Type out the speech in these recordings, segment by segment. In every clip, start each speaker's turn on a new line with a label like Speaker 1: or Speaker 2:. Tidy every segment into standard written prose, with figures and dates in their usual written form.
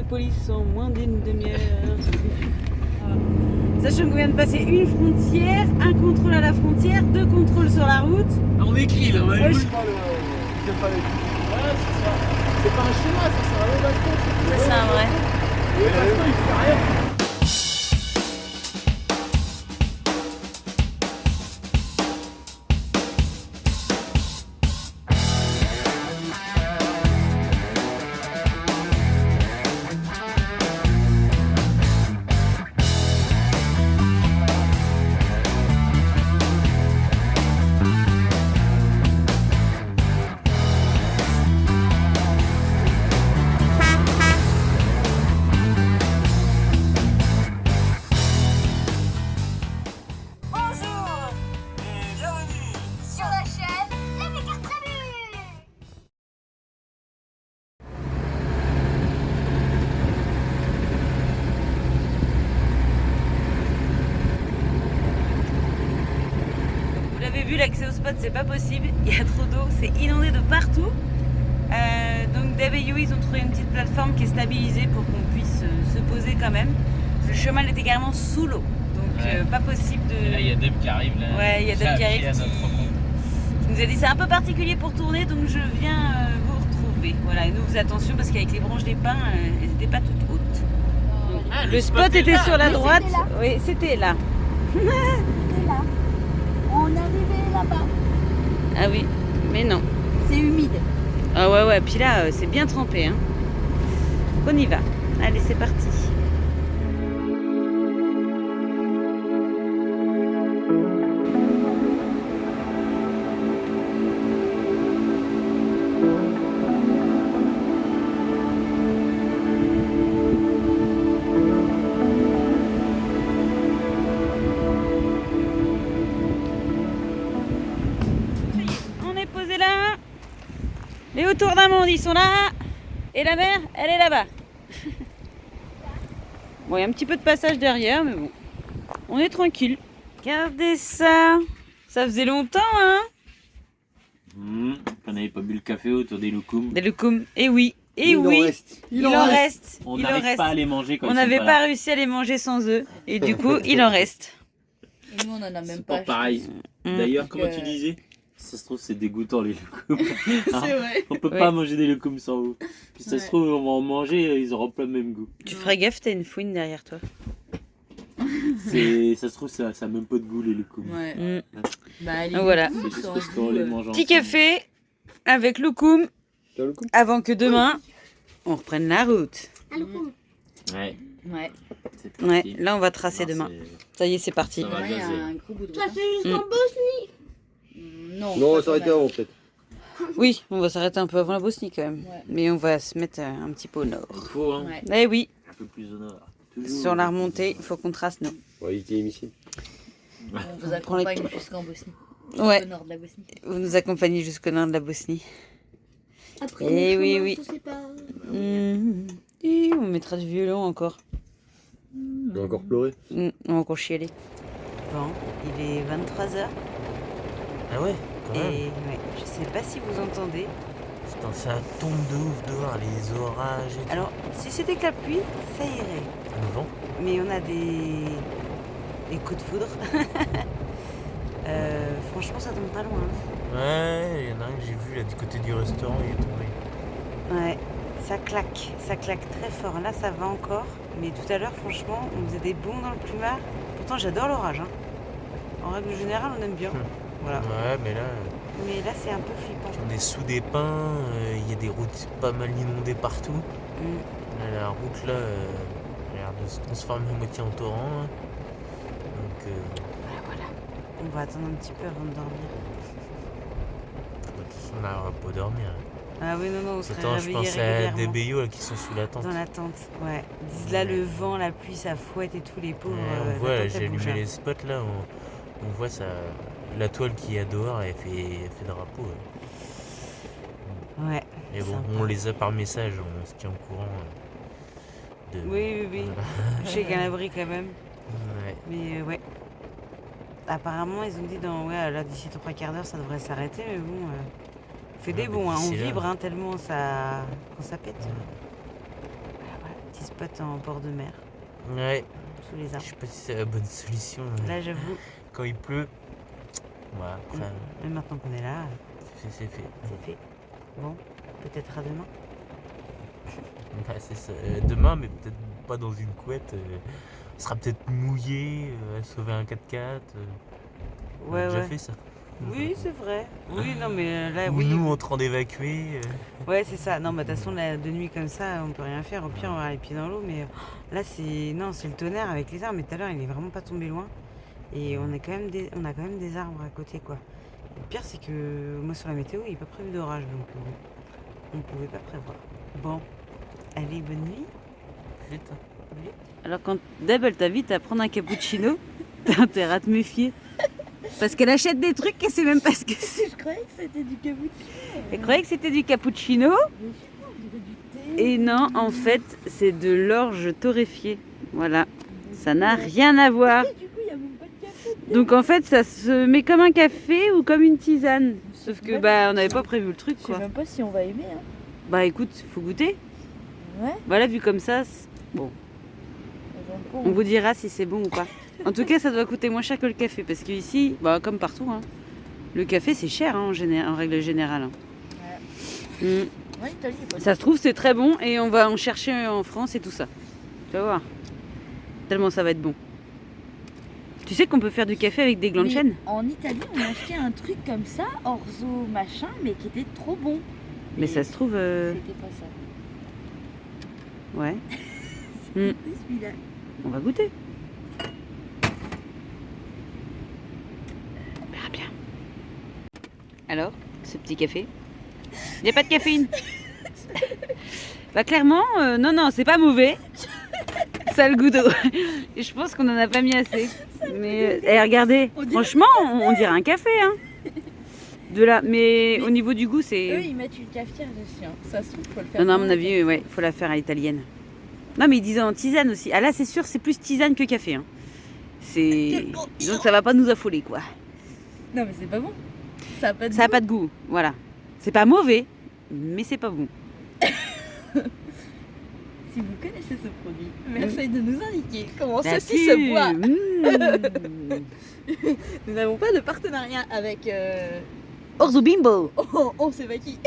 Speaker 1: police en moins d'une demi-heure. Sachant qu'on vient de passer une frontière, un contrôle à la frontière, 2 contrôles sur la route.
Speaker 2: On écrit là,
Speaker 1: Ouais,
Speaker 2: ouais.
Speaker 1: je-
Speaker 2: C'est pas c'est ça. C'est pas un schéma, ça, c'est un baston.
Speaker 1: C'est un vrai.
Speaker 2: Le baston, il fait rien.
Speaker 3: Bonjour et bienvenue sur la chaîne Les Mécart Trabus.
Speaker 1: Vous l'avez vu, l'accès au spot c'est pas possible, il y a trop d'eau, c'est inondé de partout. Donc Dave et Yui ils ont trouvé une petite plateforme qui est stabilisée pour qu'on puisse se poser quand même. Le chemin était carrément sous l'eau, donc
Speaker 2: Ouais.
Speaker 1: pas possible de...
Speaker 2: Et là, il y a Deb qui arrive là.
Speaker 1: Ouais, il y a Deb qui arrive
Speaker 2: à notre rencontre.
Speaker 1: Il nous a dit c'est un peu particulier pour tourner, donc je viens vous retrouver. Voilà, et nous faisons attention parce qu'avec les branches des pins, elles n'étaient pas toutes hautes.
Speaker 2: Ah,
Speaker 1: Le spot était
Speaker 2: là.
Speaker 1: sur la
Speaker 3: Mais
Speaker 1: droite.
Speaker 3: c'était là.
Speaker 1: Oui, c'était là.
Speaker 3: Et là, on est arrivé là-bas.
Speaker 1: Ah oui, mais non.
Speaker 3: C'est humide.
Speaker 1: Ah ouais, ouais, puis là, c'est bien trempé. Hein. On y va. Allez, c'est parti. Ça y est, on est posé là. Les autour d'un monde, ils sont là. Et la mer, elle est là-bas. Bon, il y a un petit peu de passage derrière, mais bon. On est tranquille. Regardez ça. Ça faisait longtemps, hein.
Speaker 2: On n'avait pas bu le café autour des loukoums.
Speaker 1: Des loukoums. Et oui. Et
Speaker 4: Il en
Speaker 1: oui.
Speaker 4: reste.
Speaker 1: Il en reste.
Speaker 2: On
Speaker 1: Il en
Speaker 2: n'arrive
Speaker 1: reste.
Speaker 2: pas à les manger quand
Speaker 1: On
Speaker 2: ils sont
Speaker 1: n'avait
Speaker 2: pas
Speaker 1: pas
Speaker 2: là.
Speaker 1: réussi à les manger sans eux. Et du coup, il en reste.
Speaker 5: Et nous, on en a même
Speaker 2: C'est
Speaker 5: pas.
Speaker 2: pas pareil.
Speaker 1: Mm.
Speaker 2: D'ailleurs, comment
Speaker 5: Donc,
Speaker 2: tu disais, ça se trouve, c'est dégoûtant les loukoums.
Speaker 5: C'est vrai.
Speaker 2: On peut
Speaker 1: Oui.
Speaker 2: pas manger des loukoums sans vous. Puis ça se
Speaker 5: Ouais.
Speaker 2: trouve, on va en manger, ils auront pas le même goût.
Speaker 1: Tu ferais gaffe, t'as une fouine derrière toi.
Speaker 2: Ça se trouve, ça a même pas de goût les loukoums.
Speaker 5: Ouais.
Speaker 1: Mm.
Speaker 5: Bah, les
Speaker 1: Donc voilà.
Speaker 5: loukoums,
Speaker 2: C'est juste
Speaker 5: sans
Speaker 2: parce qu'on
Speaker 5: goût,
Speaker 2: les mange
Speaker 1: Petit
Speaker 2: ensemble.
Speaker 1: café avec loukoum
Speaker 4: T'as le coup
Speaker 1: avant que demain, on reprenne la route.
Speaker 2: Ouais,
Speaker 5: Ouais.
Speaker 2: c'est
Speaker 1: Ouais,
Speaker 2: parti.
Speaker 1: là on va tracer
Speaker 2: Non,
Speaker 1: demain.
Speaker 2: c'est-
Speaker 1: Ça y est, c'est parti.
Speaker 2: Ça va
Speaker 5: Ouais, il y a
Speaker 2: gazer.
Speaker 5: un gros bout de
Speaker 3: Toi,
Speaker 5: route,
Speaker 3: c'est juste
Speaker 1: Mm.
Speaker 3: en Bosnie.
Speaker 5: hein. Non,
Speaker 4: Non, on
Speaker 5: pas
Speaker 4: va s'arrêter
Speaker 5: quand même.
Speaker 4: avant peut-être.
Speaker 1: Oui, on va s'arrêter un peu avant la Bosnie quand même.
Speaker 5: Ouais.
Speaker 1: Mais on va se mettre un petit peu au nord.
Speaker 2: Il faut, hein.
Speaker 5: Ouais.
Speaker 1: Eh oui,
Speaker 2: Un peu plus au nord. Toujours
Speaker 1: sur la
Speaker 2: un peu plus
Speaker 1: remontée,
Speaker 2: au
Speaker 1: il
Speaker 2: nord.
Speaker 1: faut qu'on trace nous.
Speaker 4: On va éviter les missiles.
Speaker 5: On vous
Speaker 1: On prend les-
Speaker 5: accompagne jusqu'en Bosnie.
Speaker 1: Ouais.
Speaker 5: Au nord de la Bosnie.
Speaker 1: Vous nous accompagnez jusqu'au nord de la Bosnie.
Speaker 3: Après,
Speaker 1: Eh
Speaker 3: le
Speaker 1: oui,
Speaker 3: chemin,
Speaker 1: oui.
Speaker 3: ça, c'est pas...
Speaker 1: Mmh. Et on mettra du violon encore.
Speaker 4: Je vais encore pleurer.
Speaker 1: On va encore chialer. Bon, il est 23h
Speaker 6: Ah ouais, quand
Speaker 1: et
Speaker 6: même.
Speaker 1: ouais, je sais pas si vous entendez.
Speaker 6: Putain, ça tombe de ouf dehors, les orages et tout.
Speaker 1: Alors, si c'était que la pluie, ça irait.
Speaker 6: Le vent.
Speaker 1: Mais on a des coups de foudre. Franchement, ça tombe pas loin.
Speaker 6: Ouais, il y en a un que j'ai vu là du côté du restaurant, il est tombé.
Speaker 1: Ouais, ça claque très fort. Là, ça va encore. Mais tout à l'heure, franchement, on faisait des bonds dans le plumard. Pourtant, j'adore l'orage. Hein. En règle générale, on aime bien. Voilà.
Speaker 6: Ouais, mais là,
Speaker 1: Mais là, c'est un peu flippant.
Speaker 6: on est sous des pins, il y a des routes pas mal inondées partout.
Speaker 1: Mm.
Speaker 6: Là, la route là, a l'air de se transformer à moitié en torrent. Là. Donc,
Speaker 1: Voilà. On va attendre un petit peu avant de dormir.
Speaker 6: de toute façon, on n'arrivera pas à dormir.
Speaker 1: Ah oui, non, on serait
Speaker 6: Attends, je
Speaker 1: réveillés
Speaker 6: pense à des
Speaker 1: régulièrement.
Speaker 6: BO là, qui sont sous la tente.
Speaker 1: Dans la tente, ouais. Là, le vent, la pluie, ça fouette et tout, les pauvres.
Speaker 6: Ouais, on
Speaker 1: la
Speaker 6: voit, là,
Speaker 1: tente,
Speaker 6: j'ai
Speaker 1: elle bouge,
Speaker 6: allumé
Speaker 1: hein.
Speaker 6: les spots là, on voit ça, la toile qu'il y a dehors, elle fait drapeau. Ouais.
Speaker 1: Ouais.
Speaker 6: Mais bon,
Speaker 1: sympa.
Speaker 6: on les a par message, on se tient au courant. De...
Speaker 1: Oui. Je sais qu'un abri quand même.
Speaker 6: Ouais.
Speaker 1: Mais ouais. Apparemment, ils ont dit là, d'ici 3/4 d'heure, ça devrait s'arrêter, mais bon. On fait
Speaker 6: Ouais,
Speaker 1: des
Speaker 6: mais
Speaker 1: bons, hein. On
Speaker 6: d'ici là.
Speaker 1: vibre hein, tellement ça. Quand ça pète. Voilà, spot en bord de mer,
Speaker 6: Ouais,
Speaker 1: sous les
Speaker 6: je
Speaker 1: arbres.
Speaker 6: sais pas si c'est la bonne solution.
Speaker 1: Là, j'avoue,
Speaker 6: Quand il pleut, voilà, après,
Speaker 1: même maintenant qu'on est là,
Speaker 6: c'est fait.
Speaker 1: c'est fait. Bon, peut-être à demain.
Speaker 6: Ouais, c'est ça. Demain, mais peut-être pas dans une couette. On sera peut-être mouillé, à sauver un 4x4. On a
Speaker 1: Ouais,
Speaker 6: déjà
Speaker 1: ouais.
Speaker 6: fait ça.
Speaker 1: Oui, c'est vrai. Oui, non, mais là,
Speaker 6: Ou
Speaker 1: oui.
Speaker 6: nous en train d'évacuer.
Speaker 1: Ouais, c'est ça. Non, bah, de toute façon, là, de nuit comme ça, on peut rien faire. Au pire, on va avoir les pieds dans l'eau. Mais là, c'est. Non, c'est le tonnerre avec les arbres. Mais tout à l'heure, il est vraiment pas tombé loin. Et on a quand même des arbres à côté, quoi. Le pire, c'est que moi, sur la météo, il n'est pas prévu d'orage. Donc, on ne pouvait pas prévoir. Bon, allez, bonne nuit.
Speaker 6: Putain.
Speaker 1: Alors, quand Deb, elle t'invite à prendre un cappuccino, t'as intérêt à te méfier. Parce qu'elle achète des trucs et sait même pas ce que c'est.
Speaker 5: Je croyais que c'était du cappuccino.
Speaker 1: Elle croyait que c'était du cappuccino. Et non, en fait, c'est de l'orge torréfiée. Voilà. Ça n'a rien à voir.
Speaker 5: Du coup, il n'y a même pas de café.
Speaker 1: Donc en fait, ça se met comme un café ou comme une tisane. Sauf que bah on n'avait pas prévu le truc,
Speaker 5: Je sais
Speaker 1: quoi.
Speaker 5: même pas si on va aimer. Hein.
Speaker 1: Bah écoute, faut goûter.
Speaker 5: Ouais.
Speaker 1: Voilà, vu comme ça, bon,
Speaker 5: J'aime pas,
Speaker 1: on vous dira si c'est bon ou pas. En tout cas, ça doit coûter moins cher que le café, parce que ici, bah comme partout, hein, le café c'est cher hein, en règle générale. hein. Mm.
Speaker 5: Ouais, Italie, il y a pas de-
Speaker 1: Ça se trouve, c'est très bon et on va en chercher en France et tout ça. Tu vas voir. Tellement ça va être bon. Tu sais qu'on peut faire du café avec des glands de
Speaker 5: Mais
Speaker 1: chêne?
Speaker 5: En Italie, on a acheté un truc comme ça, orzo machin, mais qui était trop bon.
Speaker 1: Mais
Speaker 5: Et
Speaker 1: ça se trouve.
Speaker 5: C'était pas ça.
Speaker 1: Ouais.
Speaker 5: C'était celui-là.
Speaker 1: On va goûter. On verra bien. Alors, ce petit café? Il n'y a pas de caféine? Bah clairement, non, c'est pas mauvais. Ça a le goût d'eau. Et je pense qu'on n'en a pas mis assez. Mais regardez,
Speaker 5: On dirait
Speaker 1: franchement, on dirait un café. Hein. De là. Mais au niveau du goût,
Speaker 5: Eux,
Speaker 1: c'est...
Speaker 5: ils mettent une cafetière dessus. Hein. Ça se trouve, faut le faire.
Speaker 1: Non, à mon avis, ouais, faut la faire à l'italienne. Non, mais ils disaient en tisane aussi. Ah là, c'est sûr, c'est plus tisane que café. Hein. C'est... Disons que ça va pas nous affoler, quoi.
Speaker 5: Non, mais c'est pas bon. Ça a pas de
Speaker 1: Ça n'a
Speaker 5: goût.
Speaker 1: pas de goût, voilà. C'est pas mauvais, mais c'est pas bon.
Speaker 5: Si vous connaissez ce produit, merci de nous indiquer comment
Speaker 1: La
Speaker 5: ceci se boit.
Speaker 1: pub.
Speaker 5: Nous n'avons pas de partenariat avec.
Speaker 1: Orzo Bimbo.
Speaker 5: On sait pas qui.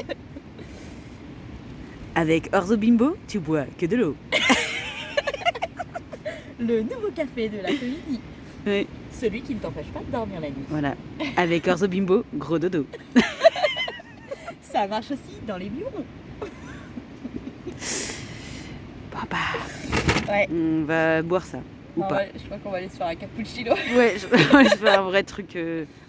Speaker 1: Avec Orzo Bimbo, tu bois que de l'eau.
Speaker 5: Le nouveau café de l'après-midi.
Speaker 1: Oui.
Speaker 5: Celui qui ne t'empêche pas de dormir la nuit.
Speaker 1: Voilà. Avec Orzo Bimbo, gros dodo.
Speaker 5: Ça marche aussi dans les bureaux.
Speaker 1: Bon bah,
Speaker 5: Ouais.
Speaker 1: on va boire ça. Ou
Speaker 5: Non,
Speaker 1: pas.
Speaker 5: ouais, je crois qu'on va aller se faire un cappuccino.
Speaker 1: Ouais, je vais faire un vrai truc.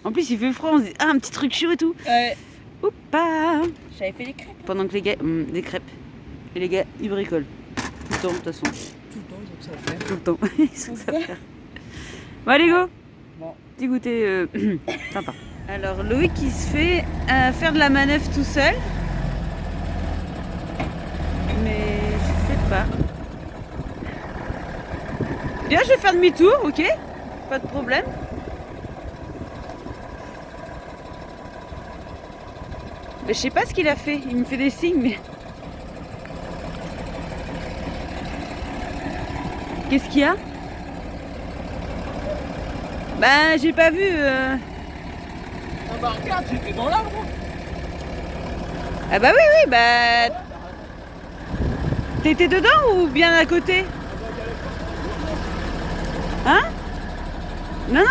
Speaker 1: En plus, il fait froid, on se dit, ah, un petit truc chaud et tout.
Speaker 5: Ouais.
Speaker 1: Ou pas.
Speaker 5: J'avais fait les crêpes.
Speaker 1: Pendant que les gars, des crêpes. Et les gars, ils bricolent. Tout le temps, de toute façon.
Speaker 5: Tout le temps, ils ont ça à faire.
Speaker 1: Tout le temps. Ils sont ça à faire. Bon, allez, go.
Speaker 5: Bon.
Speaker 1: Petit goûter sympa. Alors, Loïc, il se fait faire de la manœuvre tout seul. Mais je sais pas. Bien, je vais faire demi-tour, ok? Pas de problème. Mais je sais pas ce qu'il a fait. Il me fait des signes, mais. Qu'est-ce qu'il y a? Bah, j'ai pas vu.
Speaker 5: Ah bah regarde, j'étais dans l'arbre.
Speaker 1: Ah bah oui, bah. T'étais dedans ou bien à côté? Hein? Non,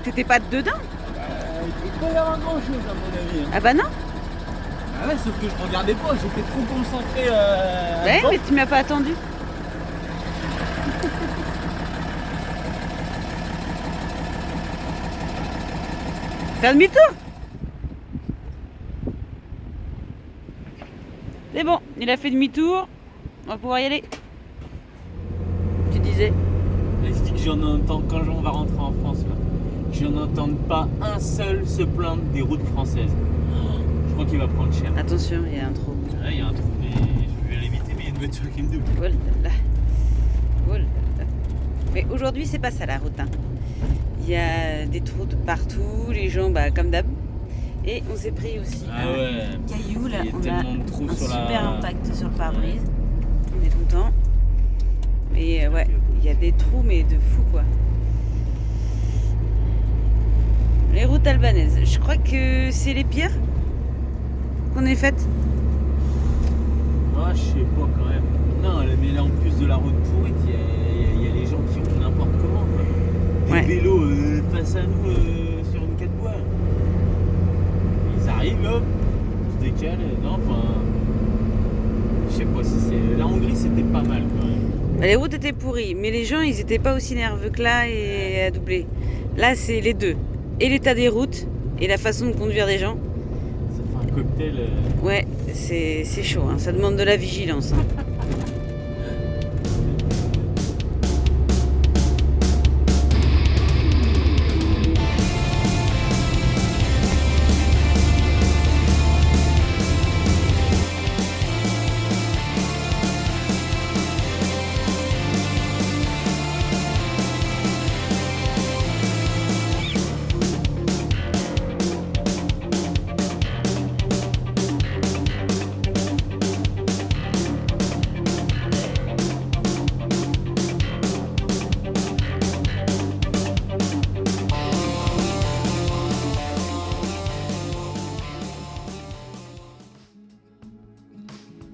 Speaker 1: t'étais pas dedans.
Speaker 2: Il peut pas y avoir grand chose à mon avis. Hein.
Speaker 1: Ah bah non.
Speaker 2: Ah ouais, sauf que je regardais pas, j'étais trop concentré.
Speaker 1: Ouais, mais tu m'as pas attendu. Faire demi-tour. C'est bon, il a fait demi-tour. On va pouvoir y aller. Tu disais?
Speaker 2: Je dis que j'en entends quand on va rentrer en France là. J'en entends pas un seul se plaindre des routes françaises. Je crois qu'il va prendre cher.
Speaker 1: Attention, il y a un trou.
Speaker 2: Ouais, il y a un trou, mais je vais l'éviter, mais il y a une voiture qui me double.
Speaker 1: Oh là là. Oh là là. Mais aujourd'hui, c'est pas ça la route. Hein. Il y a des trous de partout, les gens, bah, comme d'hab. Et on s'est pris aussi
Speaker 2: Ah ouais.
Speaker 1: caillou là.
Speaker 2: Il y a
Speaker 1: On a
Speaker 2: tellement de trous
Speaker 1: un
Speaker 2: sur la.
Speaker 1: super impact sur le pare-brise. On est content. Mais ouais, il y a des trous, mais de fou quoi. Les routes albanaises, je crois que c'est les pires qu'on ait faites.
Speaker 2: Ah, je sais pas quand même. Non, mais là en plus de la route pourrite, il y a les gens qui roulent n'importe comment. Quoi. Des
Speaker 1: Ouais.
Speaker 2: vélos face à nous sur une 4 voies. Ils arrivent, hop, ils se décalent. Non, enfin. Je sais pas si c'est. La Hongrie c'était pas mal quand même.
Speaker 1: Les routes étaient pourries, mais les gens ils étaient pas aussi nerveux que là et à doubler. Là c'est les deux. Et l'état des routes et la façon de conduire des gens.
Speaker 2: Ça fait un cocktail.
Speaker 1: Ouais, c'est chaud, hein. Ça demande de la vigilance. Hein.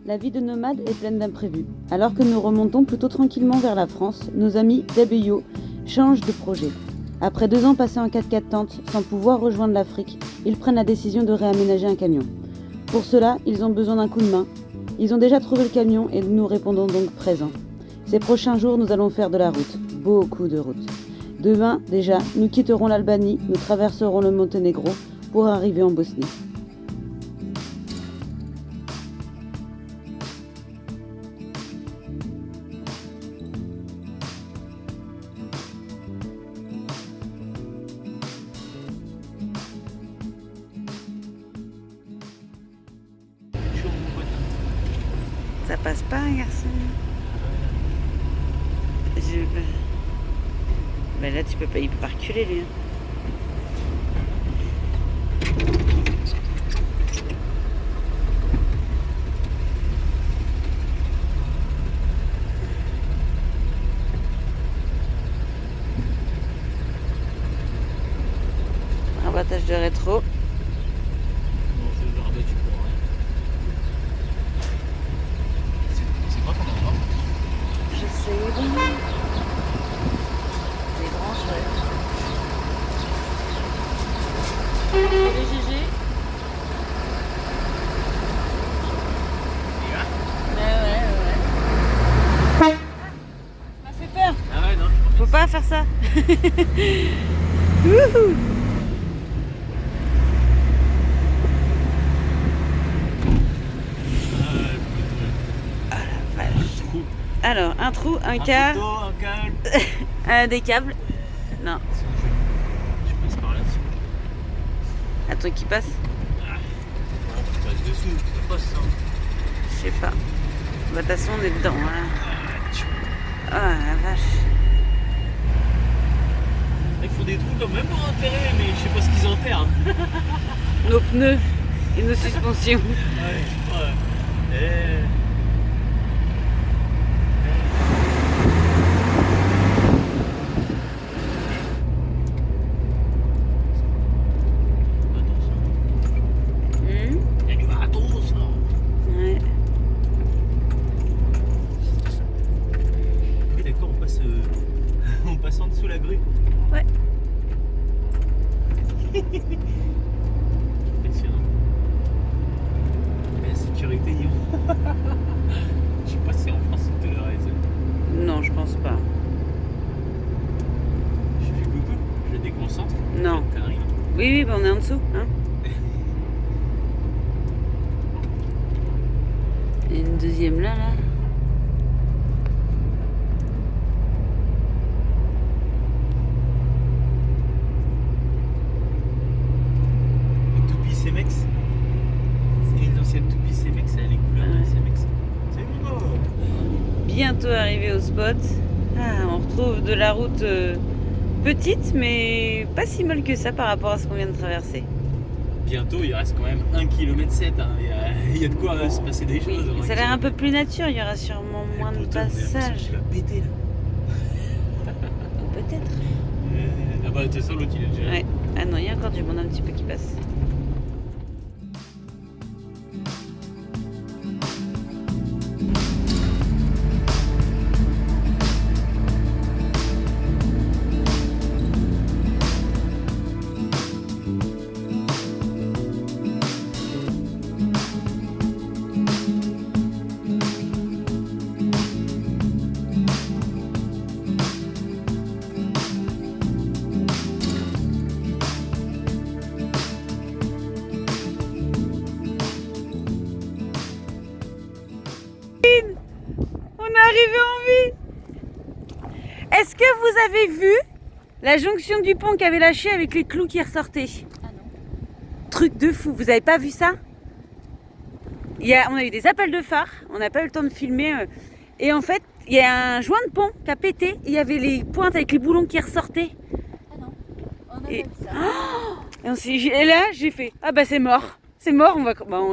Speaker 1: La vie de nomade est pleine d'imprévus. Alors que nous remontons plutôt tranquillement vers la France, nos amis Deb et Yo changent de projet. Après 2 ans passés en 4x4 tente sans pouvoir rejoindre l'Afrique, ils prennent la décision de réaménager un camion. Pour cela, ils ont besoin d'un coup de main. Ils ont déjà trouvé le camion et nous répondons donc présents. Ces prochains jours, nous allons faire de la route. Beaucoup de route. Demain, déjà, nous quitterons l'Albanie, nous traverserons le Monténégro pour arriver en Bosnie.
Speaker 2: Chaud, mon pote.
Speaker 1: Ça passe pas, garçon. Ben là, tu peux pas, il peut pas reculer, lui. Hein. Rabattage de rétro.
Speaker 2: Non, je le rabattu pour rien. C'est quoi ton endroit?
Speaker 1: Je sais. Les branches, ouais. Salut Gigi. Ouais. Ça m'a fait peur.
Speaker 2: Ah ouais, non.
Speaker 1: Faut pas faire ça. Wouhou. Alors, un trou, un quart,
Speaker 2: Couteau, un câble.
Speaker 1: des câbles. Non,
Speaker 2: Je passe par là-dessus.
Speaker 1: attends qui passe.
Speaker 2: Non, tu passes dessous. C'est pas ça.
Speaker 1: Je sais pas. Bah, de toute façon, on est dedans. Hein. Ah la vache.
Speaker 2: Ils font des trous quand même pour enterrer, mais je sais pas ce qu'ils enterrent.
Speaker 1: Nos pneus et nos suspensions.
Speaker 2: Ouais. Il y a du matos là.
Speaker 1: Ouais.
Speaker 2: Ok, d'accord, on passe en dessous la grue.
Speaker 1: Ouais.
Speaker 2: Impressionnant. La sécurité, yo. Je sais pas si en France on te le réserve.
Speaker 1: Non, je pense pas.
Speaker 2: Je fais coucou, je déconcentre.
Speaker 1: Non.
Speaker 2: T'as rien.
Speaker 1: Oui, oui, bah on est en dessous. Hein. Et une deuxième là.
Speaker 2: Le toupie Cemex. C'est les anciennes toupies Cemex, ça a les couleurs de
Speaker 1: Ouais.
Speaker 2: Cemex. C'est beau.
Speaker 1: Bientôt arrivé au spot. Ah, on retrouve de la route petite, mais pas si mal que ça par rapport à ce qu'on vient de traverser.
Speaker 2: bientôt, il reste quand même 1,7 km. Hein. Il y a de quoi se passer des choses.
Speaker 1: Oui, ça a l'air un peu plus nature, il y aura sûrement moins de passages.
Speaker 2: Tu vas péter là.
Speaker 1: Peut-être.
Speaker 2: Ah bah, t'es sur l'autre, il est déjà.
Speaker 1: Ouais. Ah non, il y a encore du monde un petit peu qui passe. On est arrivé en ville. Est-ce que vous avez vu la jonction du pont qui avait lâché avec les clous qui ressortaient?
Speaker 5: Ah non.
Speaker 1: Truc de fou, vous avez pas vu ça? On a eu des appels de phare, on n'a pas eu le temps de filmer. Et en fait, il y a un joint de pont qui a pété. Il y avait les pointes avec les boulons qui ressortaient.
Speaker 5: Ah non. On a
Speaker 1: Et-
Speaker 5: pas vu ça.
Speaker 1: Et là, j'ai fait, ah bah c'est mort. C'est mort,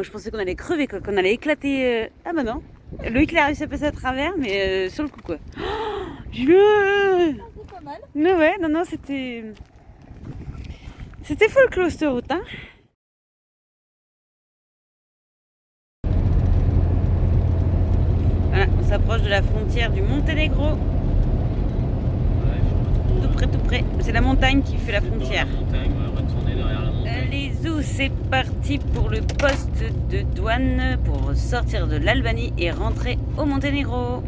Speaker 1: je pensais qu'on allait crever, quoi, qu'on allait éclater. Ah bah non. Loïc il a réussi à passer à travers, mais sur le coup quoi.
Speaker 5: C'est pas mal.
Speaker 1: Non, ouais, non, c'était. C'était full close cette route, hein. Voilà, on s'approche de la frontière du Monténégro. Tout près. C'est la montagne qui fait la frontière.
Speaker 2: Dans la montagne, on va retourner derrière la montagne.
Speaker 1: Les zoos, c'est parti pour le poste de douane pour sortir de l'Albanie et rentrer au Monténégro.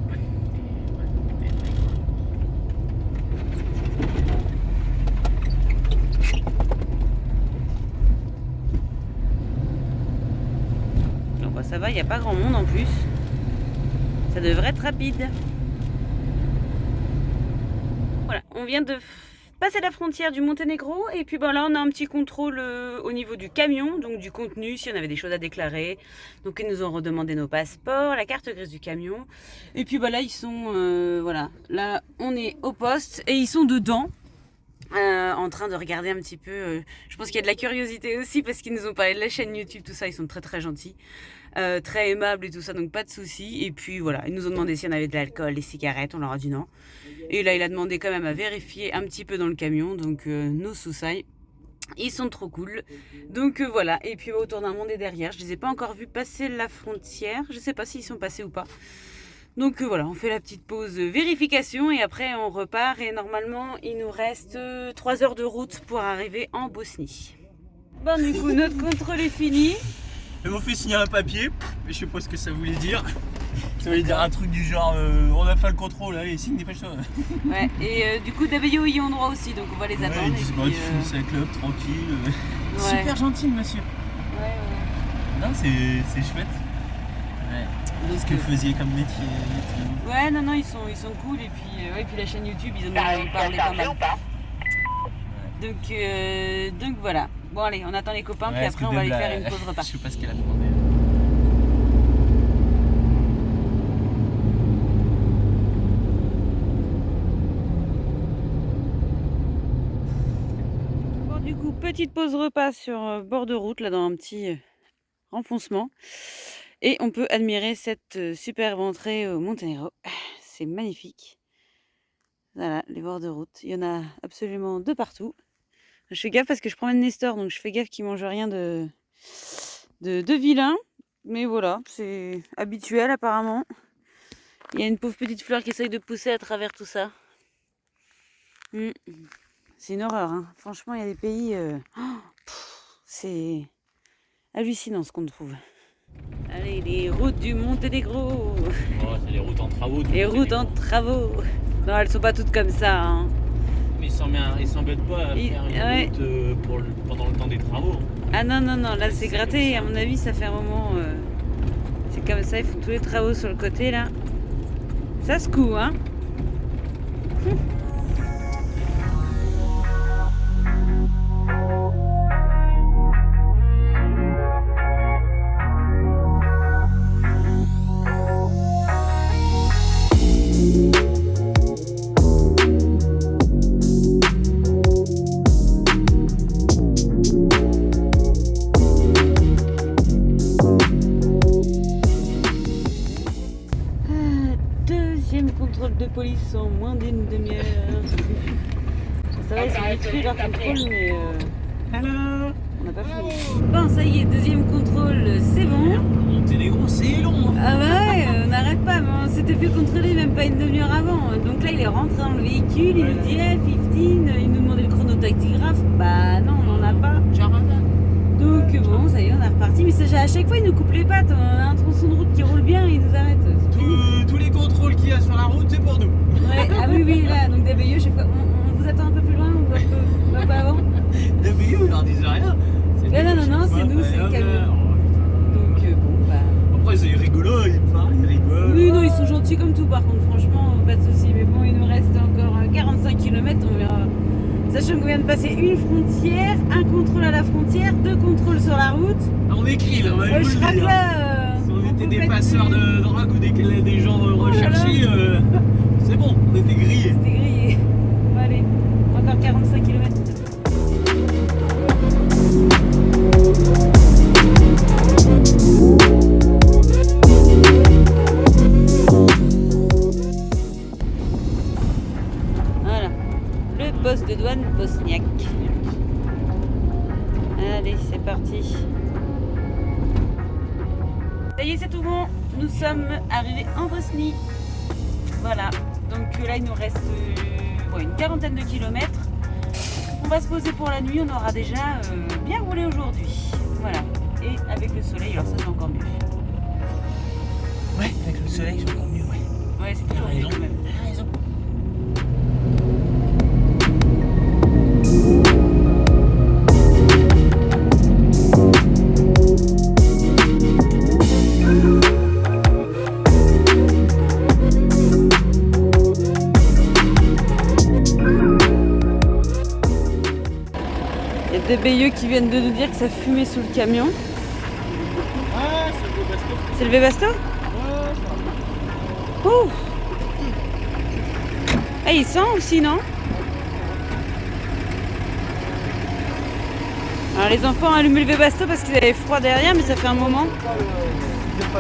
Speaker 1: Bon, bah, ça va, il n'y a pas grand monde en plus. Ça devrait être rapide. Voilà, on vient de passer la frontière du Monténégro et puis là on a un petit contrôle au niveau du camion, donc du contenu, si on avait des choses à déclarer. Donc ils nous ont redemandé nos passeports, la carte grise du camion. Et puis là ils sont, voilà, là on est au poste et ils sont dedans. En train de regarder un petit peu, je pense qu'il y a de la curiosité aussi parce qu'ils nous ont parlé de la chaîne YouTube, tout ça, ils sont très très gentils, très aimables et tout ça, donc pas de soucis. Et puis voilà, ils nous ont demandé si on avait de l'alcool, des cigarettes, on leur a dit non. Et là il a demandé quand même à vérifier un petit peu dans le camion, donc nos sous-sailles, ils sont trop cool. Donc voilà, et puis autour d'un monde et derrière, je les ai pas encore vus passer la frontière, je sais pas s'ils sont passés ou pas. Donc voilà, on fait la petite pause vérification et après on repart et normalement il nous reste 3 heures de route pour arriver en Bosnie. Bon du coup notre contrôle est fini.
Speaker 6: Ils m'ont fait signer un papier, mais je sais pas ce que ça voulait dire. Ça voulait dire un truc du genre on a fait le contrôle, allez signe, dépêche-toi.
Speaker 1: Ouais, et du coup WO y ont droit aussi, donc on va les attendre.
Speaker 6: Ouais, ils
Speaker 1: et
Speaker 6: disent
Speaker 1: puis,
Speaker 6: bah, tu fumes sa clope, tranquille.
Speaker 1: ouais.
Speaker 6: Super gentil monsieur.
Speaker 1: Ouais.
Speaker 6: Non, c'est chouette. Ouais. Ce que vous faisiez comme métier.
Speaker 1: Ouais, non, ils sont cool et puis la chaîne YouTube, ils en ont parlé pas mal. Donc voilà. Bon allez, on attend les copains puis après on va aller faire une pause repas.
Speaker 6: Je sais pas ce qu'elle a demandé.
Speaker 1: Bon du coup, petite pause repas sur bord de route, là dans un petit renfoncement. Et on peut admirer cette superbe entrée au Monténégro. C'est magnifique. Voilà, les bords de route. Il y en a absolument de partout. Je fais gaffe parce que je promène Nestor, donc je fais gaffe qu'il mange rien de vilain. Mais voilà, c'est habituel apparemment. Il y a une pauvre petite fleur qui essaye de pousser à travers tout ça. C'est une horreur, hein. Franchement, il y a des pays... c'est hallucinant ce qu'on trouve. Allez, les routes du Monténégro.
Speaker 2: Oh, c'est les routes en travaux.
Speaker 1: Les routes en travaux. Non, elles sont pas toutes comme ça, hein.
Speaker 2: Mais ils s'embêtent pas à faire une route pendant le temps des travaux.
Speaker 1: Ah non, là c'est gratté, à mon avis ça fait un moment, c'est comme ça, ils font tous les travaux sur le côté là. Ça se coud, hein. tous en moins d'une demi-heure. Ça va, ils sont vite fait leur contrôle, mais on n'a pas fini. Bon, ça y est, deuxième contrôle, c'est bon.
Speaker 2: Monténégro, c'est long. Hein.
Speaker 1: Ah ouais, on n'arrête pas, mais on s'était fait contrôler même pas une demi-heure avant. Donc là, il est rentré dans le véhicule, il nous dit 15, il nous demandait le chronotachygraphe. Bah non, on n'en a pas. Donc bon, ça y est, on est reparti. Mais à chaque fois, il nous coupe les pattes. On a un tronçon de route qui roule bien, il nous arrête.
Speaker 2: Tous les contrôles qu'il y a sur la route, c'est pour nous.
Speaker 1: Ouais, ah oui, là, donc DBE, chaque fois, on vous attend un peu plus loin ou un peu avant.
Speaker 2: DBE, ils leur disent rien.
Speaker 1: Non, c'est nous, c'est le camion. Donc bon, bah.
Speaker 2: Après, c'est rigolo, ils parlent, ils rigolent.
Speaker 1: Oui, non, ils sont gentils comme tout, par contre, franchement, pas de soucis. Mais bon, il nous reste encore 45 km, on verra. Sachant qu'on vient de passer une frontière, un contrôle à la frontière, 2 contrôles sur la route.
Speaker 2: On écrit, là, on va
Speaker 1: Je
Speaker 2: vous le
Speaker 1: crois que
Speaker 2: dire.
Speaker 1: là.
Speaker 2: Si on était des passeurs de drogue ou des gens recherchés, c'est bon, on était grillés.
Speaker 1: C'était grillé. Bon, allez, encore 45 km. Voilà, le poste de douane bosniaque. Allez, c'est parti. Ça y est, c'est tout bon. Nous sommes arrivés en Bosnie. Voilà, donc là il nous reste une quarantaine de kilomètres. On va se poser pour la nuit, on aura déjà bien roulé aujourd'hui. Voilà, et avec le soleil, alors ça c'est encore mieux.
Speaker 2: Ouais, avec le soleil, c'est encore mieux, ouais.
Speaker 1: Ouais, c'est toujours mieux quand même.
Speaker 2: T'as raison.
Speaker 1: Il y a des BIE qui viennent de nous dire que ça fumait sous le camion.
Speaker 2: Ah, c'est le Webasto.
Speaker 1: C'est le Webasto? Ouh. Ah, il sent aussi, non? Alors les enfants ont allumé le Webasto parce qu'ils avaient froid derrière, mais ça fait un moment.
Speaker 2: C'est pas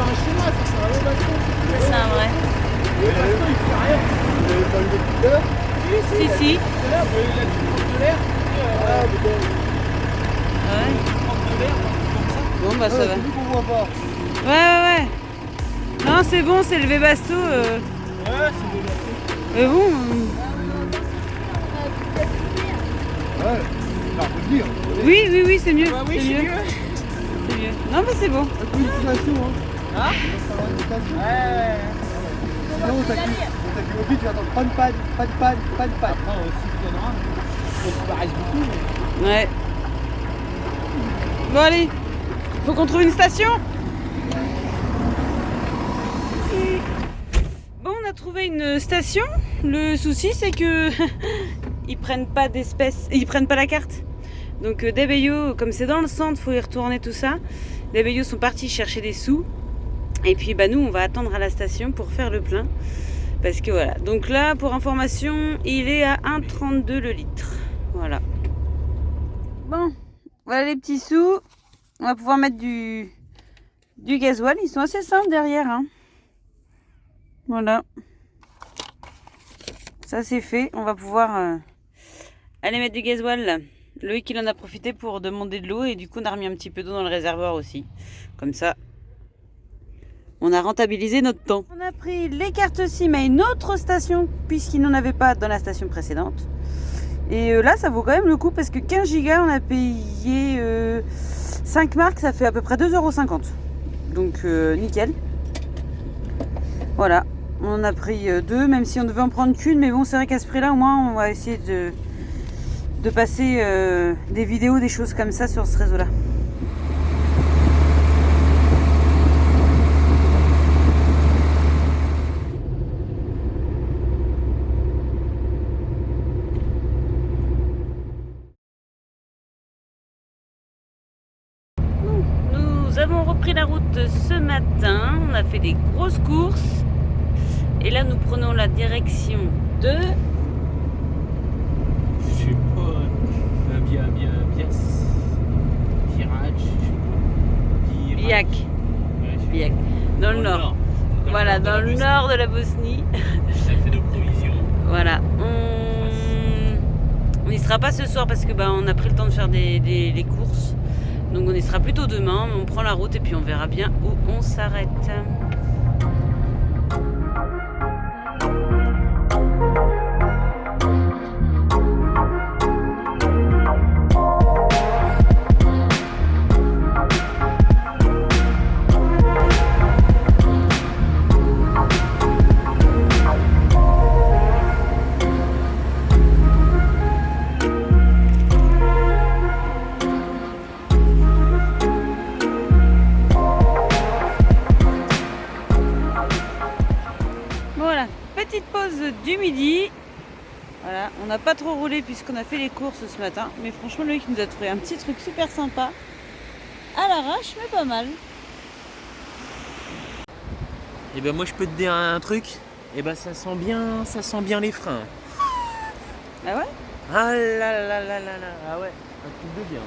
Speaker 2: un schéma, ça, c'est un Webasto.
Speaker 1: C'est un vrai.
Speaker 2: Le Webasto, il fait rien. Vous avez pas vu depuis tout à l'heure?
Speaker 1: Si.
Speaker 2: Tout à l'heure, il a du prendre de l'air.
Speaker 1: Ouais.
Speaker 2: Prendre de l'air, comme ça.
Speaker 1: Bon bah ça va.
Speaker 2: C'est lui qu'on voit pas.
Speaker 1: Ouais. Non, c'est bon, c'est le Webasto.
Speaker 2: Ouais, c'est le Webasto.
Speaker 1: Mais bon.
Speaker 2: Ouais, ça peut dire.
Speaker 1: Oui, c'est mieux.
Speaker 2: Bah oui,
Speaker 1: c'est mieux. C'est mieux. Non, mais c'est bon.
Speaker 2: Hein? Hein? Ouais. Sinon, on t'a dit au but, tu vas attendre pas de panne. Après, aussi, il y en aura. Ça reste beaucoup. Mais...
Speaker 1: Ouais. Bon, allez. Faut qu'on trouve une station. Bon, on a trouvé une station. Le souci, c'est que ils prennent pas d'espèces, ils prennent pas la carte. Donc des BIO, comme c'est dans le centre, faut y retourner tout ça. Les BIO sont partis chercher des sous. Et puis bah nous, on va attendre à la station pour faire le plein. Parce que voilà. Donc là, pour information, il est à 1,32 le litre. Voilà. Bon, voilà les petits sous. On va pouvoir mettre du gasoil. Ils sont assez simples derrière, hein. Voilà. Ça c'est fait. On va pouvoir aller mettre du gasoil là. Loïc il en a profité pour demander de l'eau et du coup on a remis un petit peu d'eau dans le réservoir aussi. Comme ça, on a rentabilisé notre temps. On a pris les cartes SIM à une autre station puisqu'il n'en avait pas dans la station précédente. Et là ça vaut quand même le coup parce que 15 gigas on a payé 5 marques, ça fait à peu près 2,50 €. Donc nickel. Voilà, on en a pris 2, même si on devait en prendre qu'une, mais bon c'est vrai qu'à ce prix là au moins on va essayer de passer des vidéos, des choses comme ça sur ce réseau là. Nous avons repris la route ce matin, on a fait des grosses courses et là nous prenons la direction de...
Speaker 2: Je sais pas,
Speaker 1: Biak. Biak, dans le nord. Voilà,
Speaker 2: nord de
Speaker 1: dans
Speaker 2: la
Speaker 1: le
Speaker 2: Bosnie.
Speaker 1: nord de la Bosnie.
Speaker 2: Ça fait nos provisions.
Speaker 1: Voilà. On n'y sera pas ce soir parce que on a pris le temps de faire les courses. Donc on y sera plutôt demain. On prend la route et puis on verra bien où on s'arrête. Voilà, petite pause du midi. Voilà, on n'a pas trop roulé puisqu'on a fait les courses ce matin. Mais franchement, Loïc nous a trouvé un petit truc super sympa. À l'arrache, mais pas mal.
Speaker 6: Et ben moi je peux te dire un truc. Et ben ça sent bien les freins.
Speaker 1: Ah ouais?
Speaker 6: Ah là là là là là. Ah ouais, un truc de bien.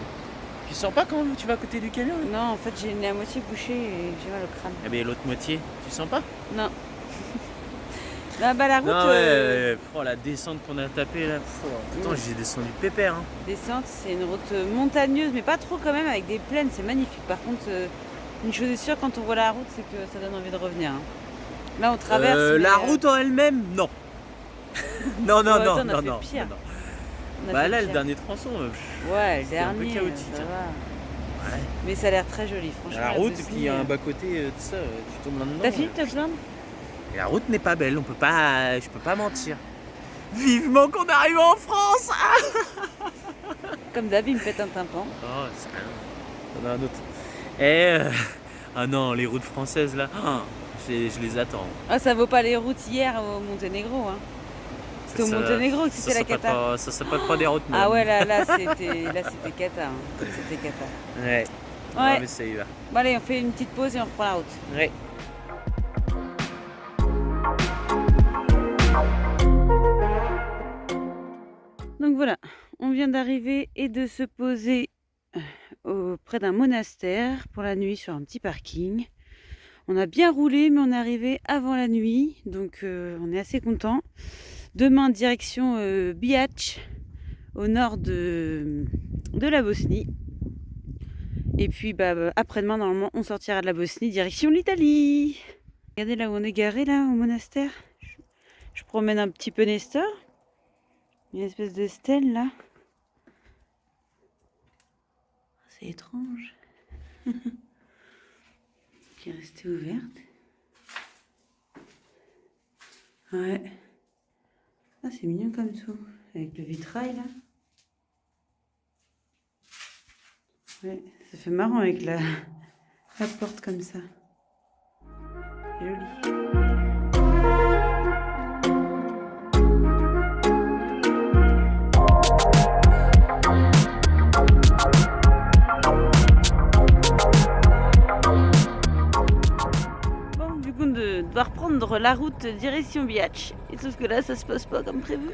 Speaker 6: Tu sens pas quand tu vas à côté du camion?
Speaker 1: Non, en fait, j'ai le nez à moitié bouché et j'ai mal au crâne.
Speaker 6: Eh ben l'autre moitié, tu sens pas?
Speaker 1: Non. Là, la route,
Speaker 6: Non ouais, oh, la descente qu'on a tapée là. Pourtant j'ai descendu pépère. Hein.
Speaker 1: descente, c'est une route montagneuse, mais pas trop quand même, avec des plaines, c'est magnifique. Par contre, une chose est sûre, quand on voit la route, c'est que ça donne envie de revenir. Hein. Là, on traverse.
Speaker 6: La route en elle-même, non. non, non,
Speaker 1: Ouais,
Speaker 6: non,
Speaker 1: attends, on a
Speaker 6: non,
Speaker 1: fait
Speaker 6: non,
Speaker 1: pire.
Speaker 6: non.
Speaker 1: On a
Speaker 6: Bah
Speaker 1: fait
Speaker 6: là,
Speaker 1: pire.
Speaker 6: le dernier tronçon,
Speaker 1: Ouais, le
Speaker 6: c'était un peu
Speaker 1: dernier,
Speaker 6: chaotique,
Speaker 1: ça
Speaker 6: hein.
Speaker 1: va.
Speaker 6: Ouais.
Speaker 1: Mais ça a l'air très joli, franchement.
Speaker 6: La route, et
Speaker 1: Bosnie,
Speaker 6: puis il y a un bas-côté, tout ça, tu tombes là-dedans.
Speaker 1: T'as fini de te plaindre?
Speaker 6: Et la route n'est pas belle, je peux pas mentir. Vivement qu'on arrive en France.
Speaker 1: Comme d'hab, il me pète un tympan.
Speaker 6: Oh, c'est rien. T'en as un autre. Et ah non, les routes françaises là, je les attends.
Speaker 1: Ah, ça vaut pas les routes hier au Monténégro. Hein. C'était au
Speaker 6: Ça-
Speaker 1: Monténégro que
Speaker 6: ça
Speaker 1: c'était la
Speaker 6: s'appelle
Speaker 1: cata.
Speaker 6: pas- Ça s'appelle pas des routes.
Speaker 1: Ah
Speaker 6: même.
Speaker 1: ouais, là c'était cata. Hein. C'était cata.
Speaker 6: Ouais.
Speaker 1: Ouais.
Speaker 6: Ouais, mais ça y va.
Speaker 1: Bon allez, on fait une petite pause et on reprend la route.
Speaker 6: Ouais.
Speaker 1: Donc voilà, on vient d'arriver et de se poser auprès d'un monastère pour la nuit sur un petit parking. On a bien roulé, mais on est arrivé avant la nuit, donc on est assez content. Demain, direction Bihac, au nord de la Bosnie. Et puis après-demain, normalement, on sortira de la Bosnie, direction l'Italie. Regardez là où on est garé, là, au monastère. Je promène un petit peu Nestor. Une espèce de stèle là. C'est étrange. Qui est restée ouverte. Ouais. Ah, c'est mignon comme tout. Avec le vitrail là. Ouais, ça fait marrant avec la porte comme ça. Joli. On va reprendre la route direction Bihac. Et sauf que là, ça se passe pas comme prévu.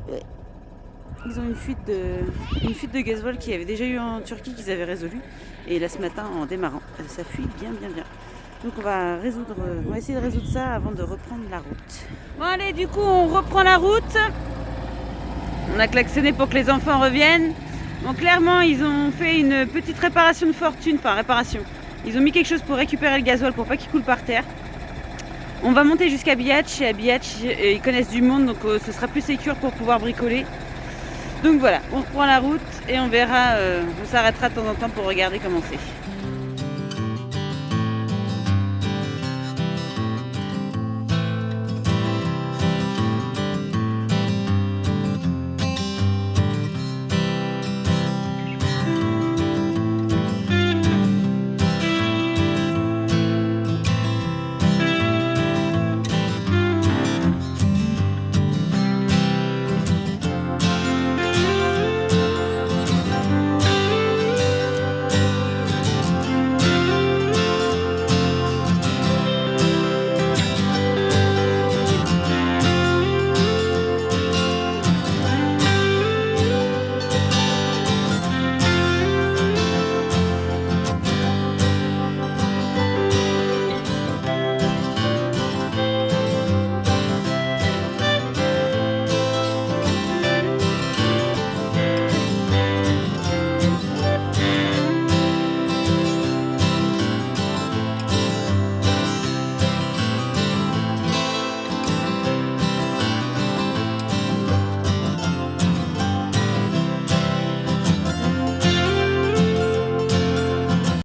Speaker 1: Ouais. Ils ont une fuite de gasoil qu'il y avait déjà eu en Turquie qu'ils avaient résolu. Et là, ce matin, en démarrant, ça fuit bien. Donc on va essayer de résoudre ça avant de reprendre la route. Bon allez, du coup, on reprend la route. On a klaxonné pour que les enfants reviennent. Bon, clairement, ils ont fait une petite réparation de fortune. Enfin, réparation. Ils ont mis quelque chose pour récupérer le gasoil pour pas qu'il coule par terre. On va monter jusqu'à Bihac et à Bihac ils connaissent du monde donc ce sera plus sécure pour pouvoir bricoler. Donc voilà, on reprend la route et on verra, on s'arrêtera de temps en temps pour regarder comment c'est.